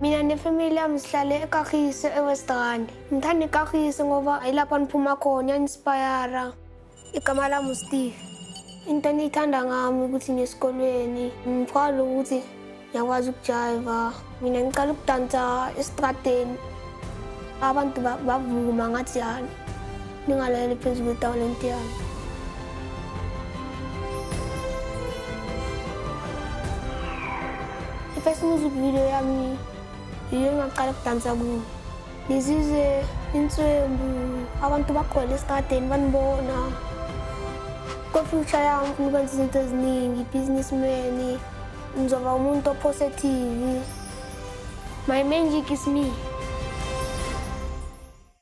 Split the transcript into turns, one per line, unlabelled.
Mina nefamily yami sihlale eKagiso eWestland. Ngithanda iKagiso ngoba ilapha niphuma khona, ya-inspire. Igama lami uSteve. Into engiyithanda ngami ukuthi ngesikolweni ngikwazi ukuthi ngiyakwazi ukujayiva. Mina ngiqala ukudansa esitradeni. Abantu bavuma ngathi yani ningalaleli phezu kwetalente yami. I-first music video yami iyo engaqala ukudansa kuyo. Ngizizwe inswembu, abantu bagcwele esitradeni banibona. Ko-future yami ngifuna ukwenza izinto eziningi, businessman, ngizoba umuntu opositive. My magic is me.